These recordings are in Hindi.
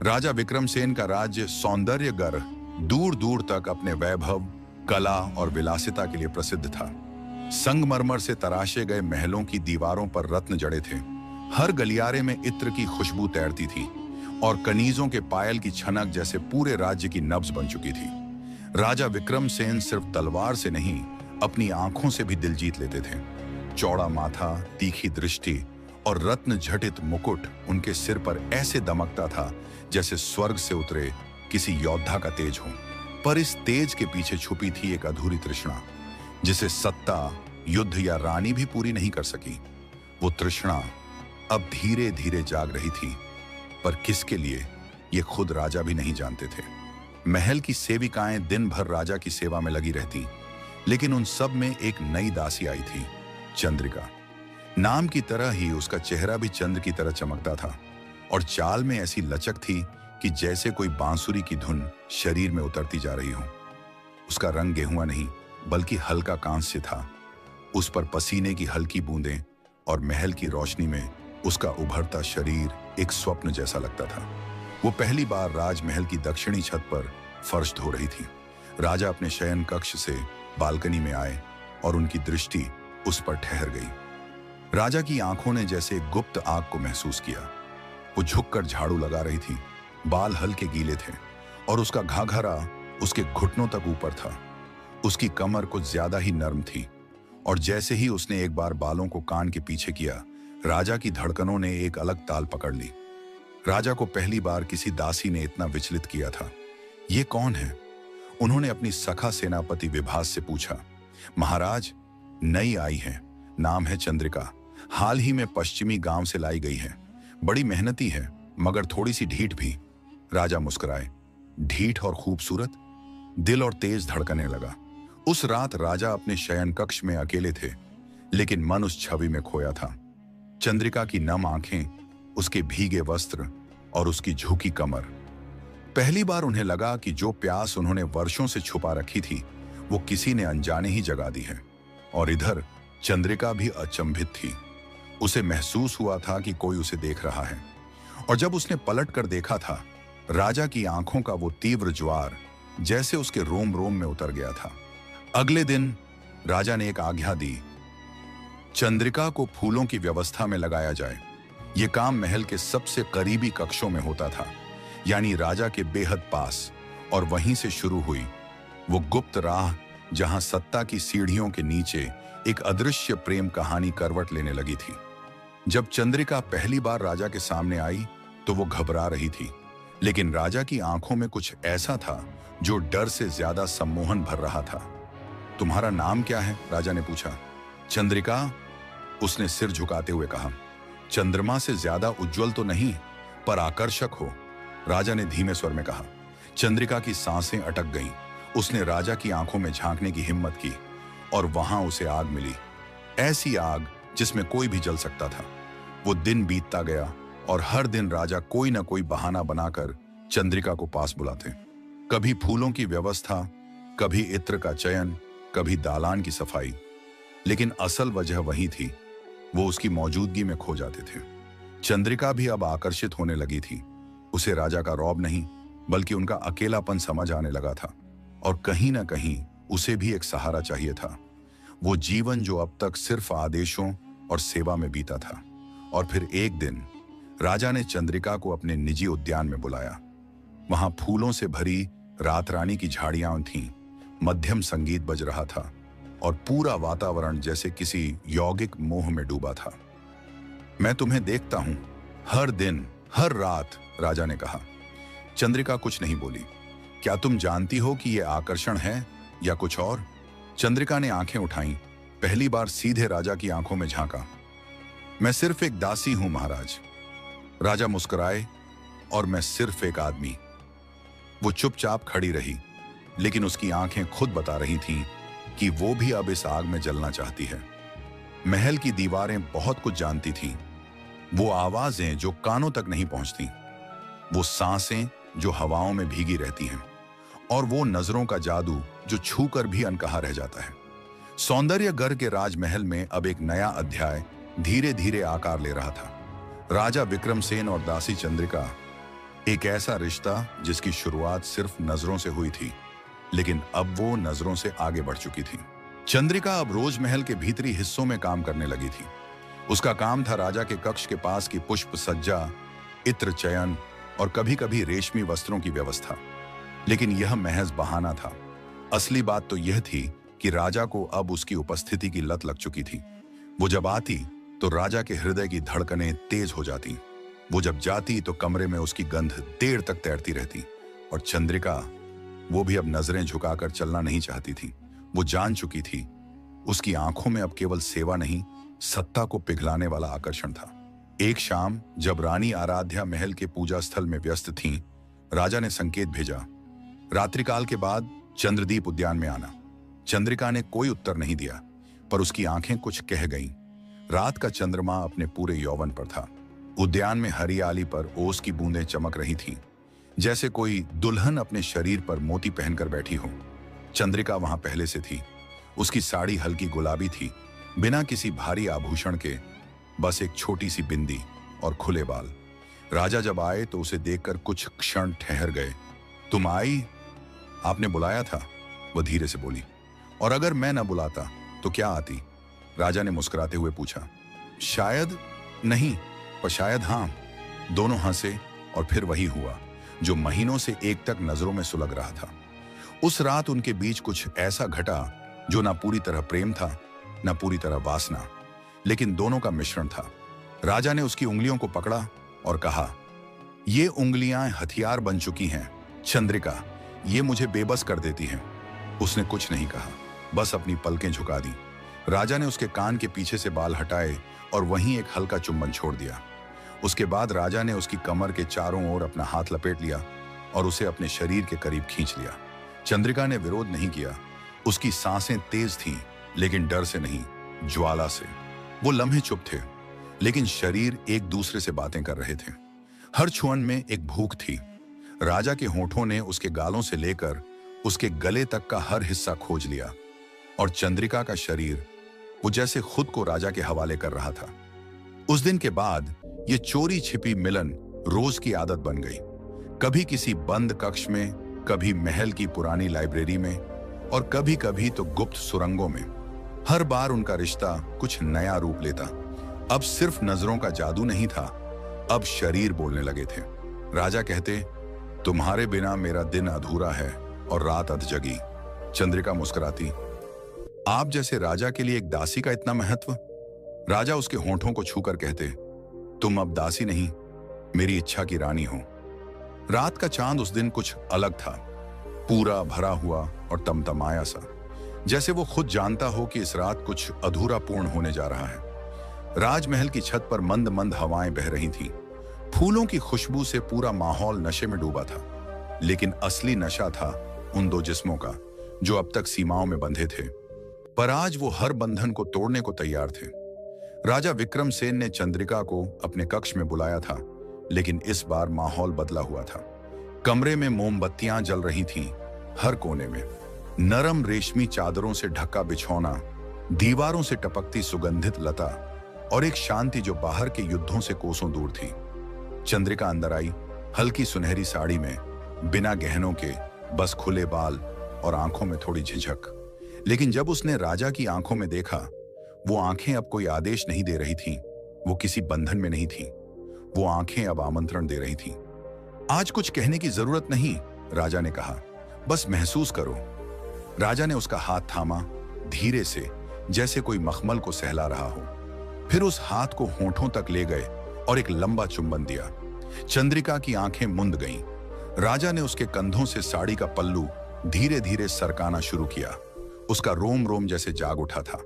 राजा विक्रमसेन का राज्य सौंदर्यगर दूर दूर तक अपने वैभव, कला और विलासिता के लिए प्रसिद्ध था। संगमरमर से तराशे गए महलों की दीवारों पर रत्न जड़े थे। हर गलियारे में इत्र की खुशबू तैरती थी और कनीजों के पायल की छनक जैसे पूरे राज्य की नब्ज बन चुकी थी। राजा विक्रमसेन सिर्फ तलवार से नहीं, अपनी आंखों से भी दिल जीत लेते थे। चौड़ा माथा, तीखी दृष्टि और रत्न झटित मुकुट उनके सिर पर ऐसे दमकता था जैसे स्वर्ग से उतरे किसी योद्धा का तेज हो। पर इस तेज के पीछे छुपी थी एक अधूरी तृष्णा, जिसे सत्ता, युद्ध या रानी भी पूरी नहीं कर सकी। वो तृष्णा अब धीरे धीरे जाग रही थी, पर किसके लिए ये खुद राजा भी नहीं जानते थे। महल की सेविकाएं दिन भर राजा की सेवा में लगी रहती, लेकिन उन सब में एक नई दासी आई थी, चंद्रिका। नाम की तरह ही उसका चेहरा भी चंद्र की तरह चमकता था और चाल में ऐसी लचक थी कि जैसे कोई बांसुरी की धुन शरीर में उतरती जा रही हो। उसका रंग गेहुआ नहीं बल्कि हल्का कांस्य था। उस पर पसीने की हल्की बूंदें और महल की रोशनी में उसका उभरता शरीर एक स्वप्न जैसा लगता था। वो पहली बार राजमहल की दक्षिणी छत पर फर्श धो रही थी। राजा अपने शयन कक्ष से बालकनी में आए और उनकी दृष्टि उस पर ठहर गई। राजा की आंखों ने जैसे एक गुप्त आग को महसूस किया। वो झुककर झाड़ू लगा रही थी, बाल हल्के गीले थे और उसका घाघरा उसके घुटनों तक ऊपर था। उसकी कमर कुछ ज्यादा ही नर्म थी और जैसे ही उसने एक बार बालों को कान के पीछे किया, राजा की धड़कनों ने एक अलग ताल पकड़ ली। राजा को पहली बार किसी दासी ने इतना विचलित किया था। ये कौन है? उन्होंने अपनी सखा सेनापति विभास से पूछा। महाराज, नई आई है, नाम है चंद्रिका। हाल ही में पश्चिमी गांव से लाई गई है। बड़ी मेहनती है मगर थोड़ी सी ढीठ भी। राजा मुस्कुराए। ढीठ और खूबसूरत? दिल और तेज धड़कने लगा। उस रात राजा अपने शयन कक्ष में अकेले थे, लेकिन मन उस छवि में खोया था। चंद्रिका की नम आंखें, उसके भीगे वस्त्र और उसकी झुकी कमर। पहली बार उन्हें लगा कि जो प्यास उन्होंने वर्षों से छुपा रखी थी वो किसी ने अनजाने ही जगा दी है। और इधर चंद्रिका भी अचंभित थी। उसे महसूस हुआ था कि कोई उसे देख रहा है। और जब उसने पलट कर देखा था, राजा की आंखों का वो तीव्र ज्वार जैसे उसके रोम रोम में उतर गया था। अगले दिन राजा ने एक आज्ञा दी, चंद्रिका को फूलों की व्यवस्था में लगाया जाए। यह काम महल के सबसे करीबी कक्षों में होता था, यानी राजा के बेहद पास। और वहीं से शुरू हुई वो गुप्त राह जहां सत्ता की सीढ़ियों के नीचे एक अदृश्य प्रेम कहानी करवट लेने लगी थी। जब चंद्रिका पहली बार राजा के सामने आई तो वो घबरा रही थी, लेकिन राजा की आंखों में कुछ ऐसा था जो डर से ज्यादा सम्मोहन भर रहा था। तुम्हारा नाम क्या है? राजा ने पूछा। चंद्रिका, उसने सिर झुकाते हुए कहा। चंद्रमा से ज्यादा उज्जवल तो नहीं, पर आकर्षक हो, राजा ने धीमे स्वर में कहा। चंद्रिका की सांसें अटक गईं। उसने राजा की आंखों में झांकने की हिम्मत की और वहां उसे आग मिली, ऐसी आग जिसमें कोई भी जल सकता था। वो दिन बीतता गया और हर दिन राजा कोई ना कोई बहाना बनाकर चंद्रिका को पास बुलाते। कभी फूलों की व्यवस्था, कभी इत्र का चयन, कभी दालान की सफाई, लेकिन असल वजह वही थी, वो उसकी मौजूदगी में खो जाते थे। चंद्रिका भी अब आकर्षित होने लगी थी। उसे राजा का रौब नहीं बल्कि उनका अकेलापन समझ आने लगा था और कहीं ना कहीं उसे भी एक सहारा चाहिए था। वो जीवन जो अब तक सिर्फ आदेशों और सेवा में बीता था। और फिर एक दिन राजा ने चंद्रिका को अपने निजी उद्यान में बुलाया। वहां फूलों से भरी रात रानी की झाड़ियां थीं, मध्यम संगीत बज रहा था और पूरा वातावरण जैसे किसी यौगिक मोह में डूबा था। मैं तुम्हें देखता हूं, हर दिन, हर रात, राजा ने कहा। चंद्रिका कुछ नहीं बोली। क्या तुम जानती हो कि यह आकर्षण है या कुछ और? चंद्रिका ने आंखें उठाईं, पहली बार सीधे राजा की आंखों में झांका। मैं सिर्फ एक दासी हूं महाराज। राजा मुस्कुराए। और मैं सिर्फ एक आदमी। वो चुपचाप खड़ी रही, लेकिन उसकी आंखें खुद बता रही थीं कि वो भी अब इस आग में जलना चाहती है। महल की दीवारें बहुत कुछ जानती थीं। वो आवाजें जो कानों तक नहीं पहुंचती, वो सांसें जो हवाओं में भीगी रहती हैं, और वो नजरों का जादू जो छूकर भी अनकहा रह जाता है। सौंदर्यगर के राजमहल में अब एक नया अध्याय धीरे धीरे आकार ले रहा था। राजा विक्रमसेन और दासी चंद्रिका एक ऐसा रिश्ता जिसकी शुरुआत सिर्फ नजरों से हुई थी, लेकिन अब वो नजरों से आगे बढ़ चुकी थी। चंद्रिका अब रोज महल के भीतरी हिस्सों में काम करने लगी थी। उसका काम था राजा के कक्ष के पास की पुष्प सज्जा, इत्र चयन और कभी कभी रेशमी वस्त्रों की व्यवस्था। लेकिन यह महज बहाना था। असली बात तो यह थी कि राजा को अब उसकी उपस्थिति की लत लग चुकी थी। वो जब आती तो राजा के हृदय की धड़कनें तेज हो जाती। वो जब जाती तो कमरे में उसकी गंध देर तक तैरती रहती। और चंद्रिका, वो भी अब नजरें झुकाकर चलना नहीं चाहती थी। वो जान चुकी थी उसकी आंखों में अब केवल सेवा नहीं, सत्ता को पिघलाने वाला आकर्षण था। एक शाम जब रानी आराध्या महल के पूजा स्थल में व्यस्त थीं, राजा ने संकेत भेजा, रात्रिकाल के बाद चंद्रदीप उद्यान में आना। चंद्रिका ने कोई उत्तर नहीं दिया, पर उसकी आंखें कुछ कह गईं। रात का चंद्रमा अपने पूरे यौवन पर था। उद्यान में हरियाली पर ओस की बूंदें चमक रही थीं, जैसे कोई दुल्हन अपने शरीर पर मोती पहनकर बैठी हो। चंद्रिका वहां पहले से थी। उसकी साड़ी हल्की गुलाबी थी, बिना किसी भारी आभूषण के, बस एक छोटी सी बिंदी और खुले बाल। राजा जब आए तो उसे देखकर कुछ क्षण ठहर गए। तुम आई? आपने बुलाया था, वह धीरे से बोली। और अगर मैं न बुलाता तो क्या आती? राजा ने मुस्कुराते हुए पूछा। शायद नहीं, पर शायद हाँ। दोनों हंसे और फिर वही हुआ जो महीनों से एक तक नजरों में सुलग रहा था। उस रात उनके बीच कुछ ऐसा घटा जो ना पूरी तरह प्रेम था, ना पूरी तरह वासना, लेकिन दोनों का मिश्रण था। राजा ने उसकी उंगलियों को पकड़ा और कहा, ये उंगलियां हथियार बन चुकी हैं चंद्रिका, ये मुझे बेबस कर देती हैं। उसने कुछ नहीं कहा, बस अपनी पलकें झुका दी। राजा ने उसके कान के पीछे से बाल हटाए और वहीं एक हल्का चुंबन छोड़ दिया। उसके बाद राजा ने उसकी कमर के चारों ओर अपना हाथ लपेट लिया और उसे अपने शरीर के करीब खींच लिया। चंद्रिका ने विरोध नहीं किया। उसकी सांसें तेज थीं, लेकिन डर से नहीं, ज्वाला से। वो लम्हे चुप थे, लेकिन शरीर एक दूसरे से बातें कर रहे थे। हर छुअन में एक भूख थी। राजा के होठों ने उसके गालों से लेकर उसके गले तक का हर हिस्सा खोज लिया, और चंद्रिका का शरीर वो जैसे खुद को राजा के हवाले कर रहा था। उस दिन के बाद ये चोरी छिपी मिलन रोज की आदत बन गई। कभी किसी बंद कक्ष में, कभी महल की पुरानी लाइब्रेरी में, और कभी कभी तो गुप्त सुरंगों में। हर बार उनका रिश्ता कुछ नया रूप लेता। अब सिर्फ नजरों का जादू नहीं था, अब शरीर बोलने लगे थे। राजा कहते, तुम्हारे बिना मेरा दिन अधूरा है और रात अधजगी। चंद्रिका मुस्कुराती, आप जैसे राजा के लिए एक दासी का इतना महत्व? राजा उसके होठों को छूकर कहते, तुम अब दासी नहीं, मेरी इच्छा की रानी हो। रात का चांद उस दिन कुछ अलग था, पूरा भरा हुआ और तमतमाया सा, जैसे वो खुद जानता हो कि इस रात कुछ अधूरा पूर्ण होने जा रहा है। राजमहल की छत पर मंद मंद हवाएं बह रही थीं। फूलों की खुशबू से पूरा माहौल नशे में डूबा था, लेकिन असली नशा था उन दो जिस्मों का जो अब तक सीमाओं में बंधे थे, पर आज वो हर बंधन को तोड़ने को तैयार थे। राजा विक्रमसेन ने चंद्रिका को अपने कक्ष में बुलाया था, लेकिन इस बार माहौल बदला हुआ था। कमरे में मोमबत्तियां जल रही थीं, हर कोने में नरम रेशमी चादरों से ढका बिछौना, दीवारों से टपकती सुगंधित लता, और एक शांति जो बाहर के युद्धों से कोसों दूर थी। चंद्रिका अंदर आई, हल्की सुनहरी साड़ी में, बिना गहनों के, बस खुले बाल और आंखों में थोड़ी झिझक। लेकिन जब उसने राजा की आंखों में देखा, वो आंखें अब कोई आदेश नहीं दे रही थीं, वो किसी बंधन में नहीं थीं। वो आंखें अब आमंत्रण दे रही थीं। आज कुछ कहने की जरूरत नहीं, राजा ने कहा, बस महसूस करो। राजा ने उसका हाथ थामा, धीरे से, जैसे कोई मखमल को सहला रहा हो। फिर उस हाथ को होठों तक ले गए और एक लंबा चुंबन दिया। चंद्रिका की आंखें मुंद गईं। राजा ने उसके कंधों से साड़ी का पल्लू धीरे धीरे सरकाना शुरू किया। उसका रोम रोम जैसे जाग उठा था।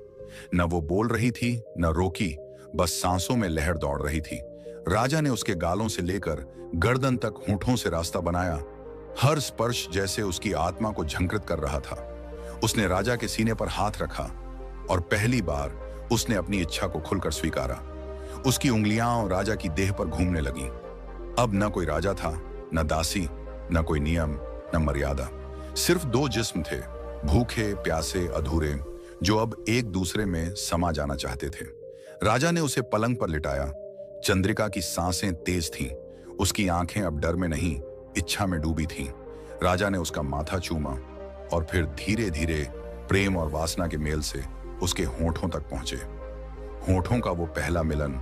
न वो बोल रही थी, न रोकी, बस सांसों में लहर दौड़ रही थी। राजा ने उसके गालों से लेकर गर्दन तक होठों से रास्ता बनाया। हर स्पर्श जैसे उसकी आत्मा को झंकृत कर रहा था। उसने राजा के सीने पर हाथ रखा और पहली बार उसने अपनी इच्छा को खुलकर स्वीकारा। उसकी उंगलियां राजा की देह पर घूमने लगीं। अब न कोई राजा था, न दासी, न कोई नियम, न मर्यादा। सिर्फ दो जिस्म थे, भूखे, प्यासे, अधूरे, जो अब एक दूसरे में समा जाना चाहते थे। राजा ने उसे पलंग पर लिटाया। चंद्रिका की सांसें तेज थीं। उसकी आंखें अब डर में नहीं, इच्छा में डूबी थीं। राजा ने उसका माथा चूमा और फिर धीरे धीरे प्रेम और वासना के मेल से उसके होंठों तक पहुंचे। होंठों का वो पहला मिलन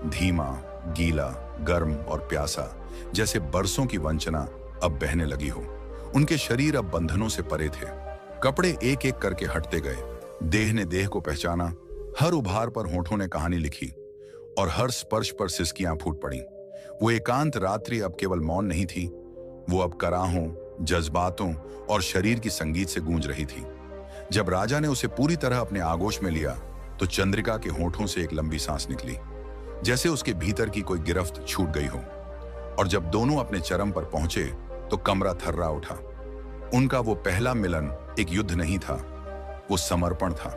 धीमा, गीला, गर्म और प्यासा, जैसे बरसों की वंचना अब बहने लगी हो। उनके शरीर अब बंधनों से परे थे। कपड़े एक एक करके हटते गए। देह ने देह को पहचाना। हर उभार पर होंठों ने कहानी लिखी और हर स्पर्श पर सिसकियां फूट पड़ी। वो एकांत रात्रि अब केवल मौन नहीं थी, वो अब कराहों, जज्बातों और शरीर की संगीत से गूंज रही थी। जब राजा ने उसे पूरी तरह अपने आगोश में लिया तो चंद्रिका के होंठों से एक लंबी सांस निकली, जैसे उसके भीतर की कोई गिरफ्त छूट गई हो। और जब दोनों अपने चरम पर पहुंचे तो कमरा थर्रा उठा। उनका वो पहला मिलन एक युद्ध नहीं था, वो समर्पण था,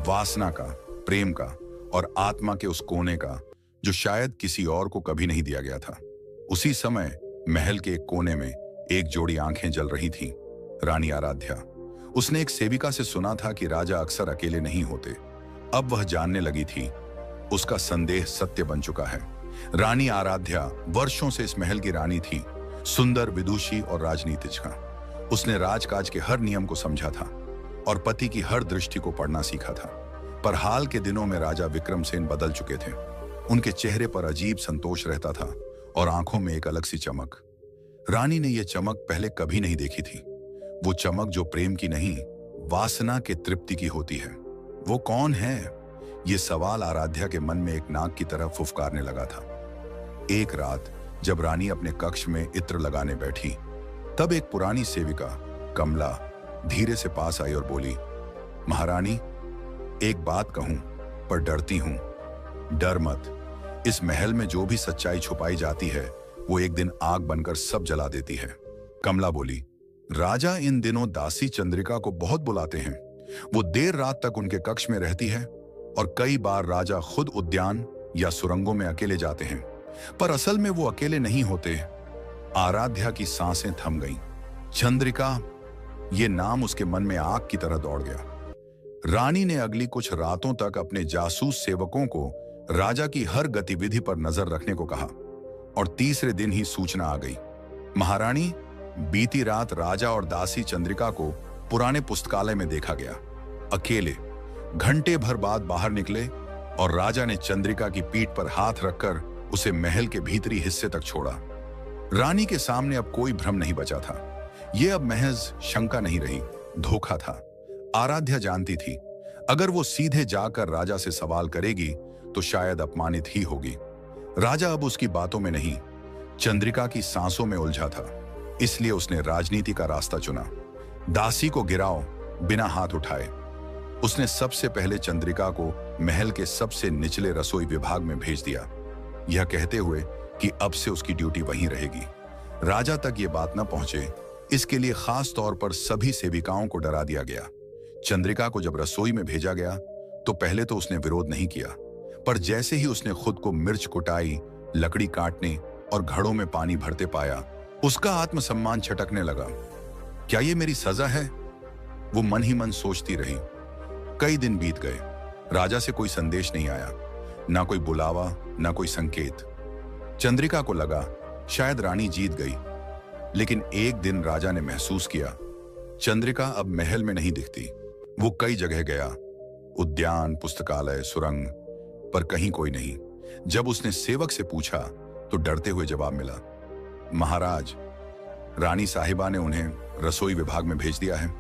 वासना का, प्रेम का और आत्मा के उस कोने का जो शायद किसी और को कभी नहीं दिया गया था। उसी समय महल के एक कोने में एक जोड़ी आंखें जल रही थीं, रानी आराध्या। उसने एक सेविका से सुना था कि राजा अक्सर अकेले नहीं होते। अब वह जानने लगी थी, उसका संदेह सत्य बन चुका है। रानी आराध्या वर्षों से इस महल की रानी थी, सुंदर, विदुषी और राजनीतिज्ञ। उसने राजकाज के हर नियम को समझा था और पति की हर दृष्टि को पढ़ना सीखा था। पर हाल के दिनों में राजा विक्रमसेन बदल चुके थे। उनके चेहरे पर अजीब संतोष रहता था और आंखों में एक अलग सी चमक। रानी ने यह चमक पहले कभी नहीं देखी थी। वो चमक जो प्रेम की नहीं, वासना के तृप्ति की होती है। वो कौन है? ये सवाल आराध्या के मन में एक नाग की तरह फुफकारने लगा था। एक रात जब रानी अपने कक्ष में इत्र लगाने बैठी, तब एक पुरानी सेविका कमला धीरे से पास आई और बोली, महारानी, एक बात कहूं पर डरती हूं। डर मत। इस महल में जो भी सच्चाई छुपाई जाती है वो एक दिन आग बनकर सब जला देती है। कमला बोली, राजा इन दिनों दासी चंद्रिका को बहुत बुलाते हैं। वो देर रात तक उनके कक्ष में रहती है और कई बार राजा खुद उद्यान या सुरंगों में अकेले जाते हैं, पर असल में वो अकेले नहीं होते। आराध्या की सांसें थम गईं। चंद्रिका, ये नाम उसके मन में आग की तरह दौड़ गया। रानी ने अगली कुछ रातों तक अपने जासूस सेवकों को राजा की हर गतिविधि पर नजर रखने को कहा और तीसरे दिन ही सूचना आ गई, महारानी, बीती रात राजा और दासी चंद्रिका को पुराने पुस्तकालय में देखा गया। अकेले घंटे भर बाद बाहर निकले और राजा ने चंद्रिका की पीठ पर हाथ रखकर उसे महल के भीतरी हिस्से तक छोड़ा। रानी के सामने अब कोई भ्रम नहीं बचा था। यह अब महज शंका नहीं रही, धोखा था। आराध्या जानती थी, अगर वो सीधे जाकर राजा से सवाल करेगी तो शायद अपमानित ही होगी। राजा अब उसकी बातों में नहीं, चंद्रिका की सांसों में उलझा था। इसलिए उसने राजनीति का रास्ता चुना। दासी को गिराओ बिना हाथ उठाए। उसने सबसे पहले चंद्रिका को महल के सबसे निचले रसोई विभाग में भेज दिया, यह कहते हुए कि अब से उसकी ड्यूटी वहीं रहेगी। राजा तक ये बात न पहुंचे, इसके लिए खास तौर पर सभी सेविकाओं को डरा दिया गया। चंद्रिका को जब रसोई में भेजा गया तो पहले तो उसने विरोध नहीं किया, पर जैसे ही उसने खुद को मिर्च कुटाई, लकड़ी काटने और घड़ों में पानी भरते पाया, उसका आत्मसम्मान छटकने लगा। क्या ये मेरी सजा है? वो मन ही मन सोचती रही। कई दिन बीत गए, राजा से कोई संदेश नहीं आया, ना कोई बुलावा, ना कोई संकेत। चंद्रिका को लगा शायद रानी जीत गई, लेकिन एक दिन राजा ने महसूस किया, चंद्रिका अब महल में नहीं दिखती। वो कई जगह गया, उद्यान, पुस्तकालय, सुरंग, पर कहीं कोई नहीं। जब उसने सेवक से पूछा तो डरते हुए जवाब मिला, महाराज, रानी साहिबा ने उन्हें रसोई विभाग में भेज दिया है।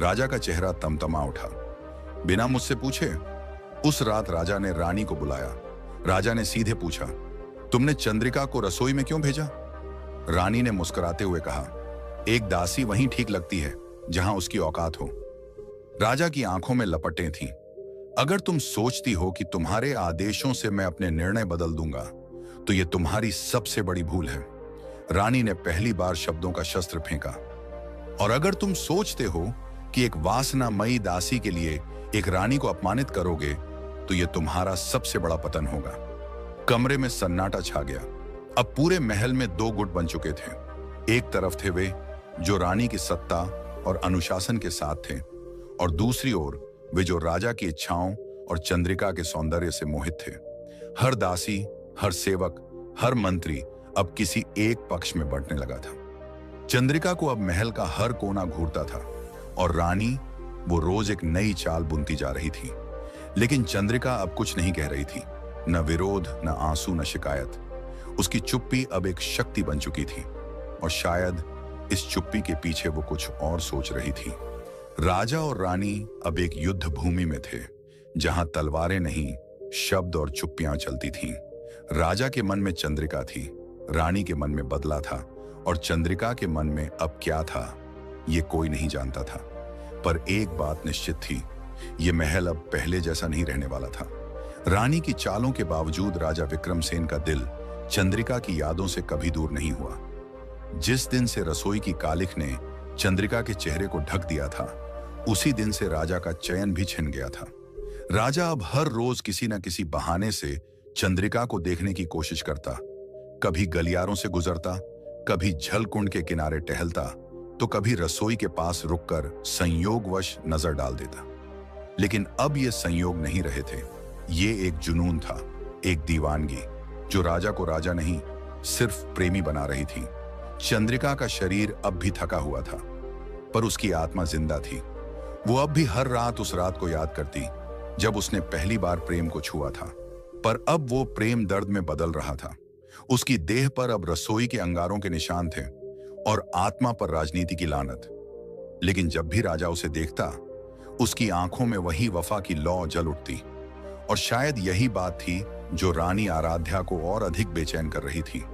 राजा का चेहरा तमतमा उठा। बिना मुझसे पूछे? उस रात राजा ने रानी को बुलाया। राजा ने सीधे पूछा, तुमने चंद्रिका को रसोई में क्यों भेजा? रानी ने मुस्कुराते हुए कहा, एक दासी वहीं ठीक लगती है जहां उसकी औकात हो। राजा की आंखों में लपटें थीं। अगर तुम सोचती हो कि तुम्हारे आदेशों से मैं अपने निर्णय बदल दूंगा तो यह तुम्हारी सबसे बड़ी भूल है। रानी ने पहली बार शब्दों का शस्त्र फेंका। और अगर तुम सोचते हो कि एक वासनामयी दासी के लिए एक रानी को अपमानित करोगे तो यह तुम्हारा सबसे बड़ा पतन होगा। कमरे में सन्नाटा छा गया। अब पूरे महल में दो गुट बन चुके थे। एक तरफ थे वे जो रानी की सत्ता और अनुशासन के साथ थे, और दूसरी ओर वे जो राजा की इच्छाओं और चंद्रिका के सौंदर्य से मोहित थे। हर दासी, हर सेवक, हर मंत्री अब किसी एक पक्ष में बंटने लगा था। चंद्रिका को अब महल का हर कोना घूरता था और रानी वो रोज एक नई चाल बुनती जा रही थी। लेकिन चंद्रिका अब कुछ नहीं कह रही थी, न विरोध, न आंसू, न शिकायत। उसकी चुप्पी अब एक शक्ति बन चुकी थी और शायद इस चुप्पी के पीछे वो कुछ और सोच रही थी। राजा और रानी अब एक युद्ध भूमि में थे, जहां तलवारें नहीं, शब्द और चुप्पियां चलती थीं। राजा के मन में चंद्रिका थी, रानी के मन में बदला था, और चंद्रिका के मन में अब क्या था ये कोई नहीं जानता था। पर एक बात निश्चित थी, ये महल अब पहले जैसा नहीं रहने वाला था। रानी की चालों के बावजूद राजा विक्रमसेन का दिल चंद्रिका की यादों से कभी दूर नहीं हुआ। जिस दिन से रसोई की कालिख ने चंद्रिका के चेहरे को ढक दिया था, उसी दिन से राजा का चयन भी छिन गया था। राजा अब हर रोज किसी न किसी बहाने से चंद्रिका को देखने की कोशिश करता। कभी गलियारों से गुजरता, कभी जलकुंड के किनारे टहलता, तो कभी रसोई के पास रुककर संयोगवश नजर डाल देता। लेकिन अब ये संयोग नहीं रहे थे, ये एक जुनून था, एक दीवानगी, जो राजा को राजा नहीं, सिर्फ प्रेमी बना रही थी। चंद्रिका का शरीर अब भी थका हुआ था, पर उसकी आत्मा जिंदा थी। वो अब भी हर रात उस रात को याद करती जब उसने पहली बार प्रेम को छुआ था। पर अब वो प्रेम दर्द में बदल रहा था। उसकी देह पर अब रसोई के अंगारों के निशान थे और आत्मा पर राजनीति की लानत। लेकिन जब भी राजा उसे देखता, उसकी आंखों में वही वफा की लौ जल उठती। और शायद यही बात थी जो रानी आराध्या को और अधिक बेचैन कर रही थी।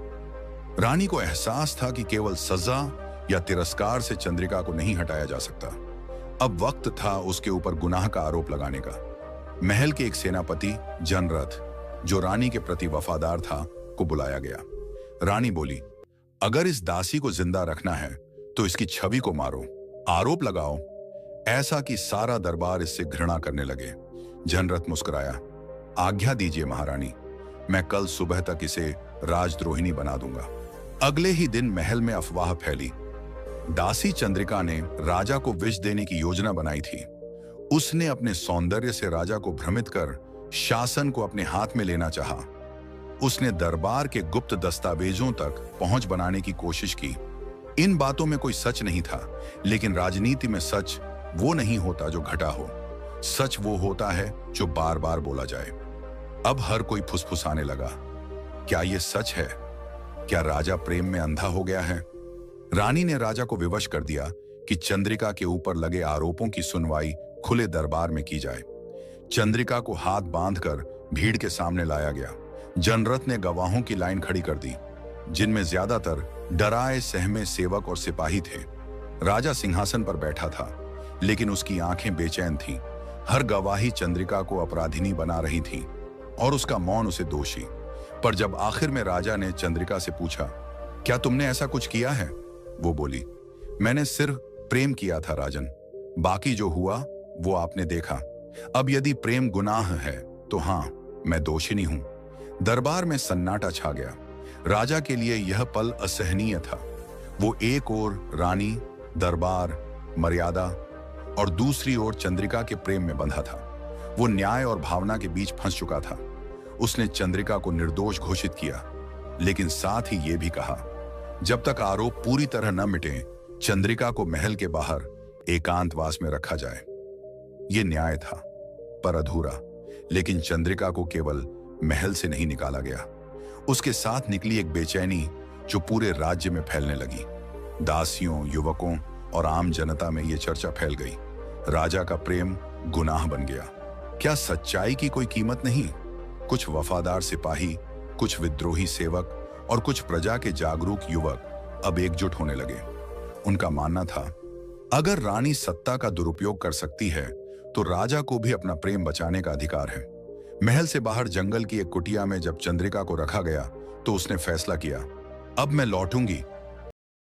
रानी को एहसास था कि केवल सजा या तिरस्कार से चंद्रिका को नहीं हटाया जा सकता। अब वक्त था उसके ऊपर गुनाह का आरोप लगाने का। महल के एक सेनापति जनरथ, जो रानी के प्रति वफादार था, को बुलाया गया। रानी बोली, अगर इस दासी को जिंदा रखना है तो इसकी छवि को मारो, आरोप लगाओ, ऐसा कि सारा दरबार इससे घृणा करने लगे। जनरथ मुस्कुराया, आज्ञा दीजिए महारानी, मैं कल सुबह तक इसे राजद्रोहिणी बना दूंगा। अगले ही दिन महल में अफवाह फैली। दासी चंद्रिका ने राजा को विष देने की योजना बनाई थी। उसने अपने सौंदर्य से राजा को भ्रमित कर शासन को अपने हाथ में लेना चाहा। उसने दरबार के गुप्त दस्तावेजों तक पहुंच बनाने की कोशिश की। इन बातों में कोई सच नहीं था, लेकिन राजनीति में सच वो नहीं होता जो घटा हो। सच वो होता है जो बार बार बोला जाए। अब हर कोई फुसफुसाने लगा, क्या ये सच है? क्या राजा प्रेम में अंधा हो गया है? रानी ने राजा को विवश कर दिया कि चंद्रिका के ऊपर लगे आरोपों की सुनवाई खुले दरबार में की जाए। चंद्रिका को हाथ बांधकर भीड़ के सामने लाया गया। जनरथ ने गवाहों की लाइन खड़ी कर दी, जिनमें ज्यादातर डराए सहमे सेवक और सिपाही थे। राजा सिंहासन पर बैठा था, लेकिन उसकी आंखें बेचैन थीं। हर गवाही चंद्रिका को अपराधिनी बना रही थी और उसका मौन उसे दोषी। पर जब आखिर में राजा ने चंद्रिका से पूछा, क्या तुमने ऐसा कुछ किया है? वो बोली, मैंने सिर्फ प्रेम किया था राजन, बाकी जो हुआ वो आपने देखा। अब यदि प्रेम गुनाह है तो हाँ, मैं दोषिनी हूं। दरबार में सन्नाटा छा गया। राजा के लिए यह पल असहनीय था। वो एक ओर रानी, दरबार, मर्यादा और दूसरी ओर चंद्रिका के प्रेम में बंधा था। वो न्याय और भावना के बीच फंस चुका था। उसने चंद्रिका को निर्दोष घोषित किया, लेकिन साथ ही ये भी कहा, जब तक आरोप पूरी तरह न मिटे, चंद्रिका को महल के बाहर एकांतवास में रखा जाए। ये न्याय था, पर अधूरा। लेकिन चंद्रिका को केवल महल से नहीं निकाला गया, उसके साथ निकली एक बेचैनी जो पूरे राज्य में फैलने लगी। दासियों, युवकों और आम जनता में यह चर्चा फैल गई, राजा का प्रेम गुनाह बन गया। क्या सच्चाई की कोई कीमत नहीं? कुछ वफादार सिपाही, कुछ विद्रोही सेवक और कुछ प्रजा के जागरूक युवक अब एकजुट होने लगे। उनका मानना था, अगर रानी सत्ता का दुरुपयोग कर सकती है तो राजा को भी अपना प्रेम बचाने का अधिकार है। महल से बाहर जंगल की एक कुटिया में जब चंद्रिका को रखा गया तो उसने फैसला किया, अब मैं लौटूंगी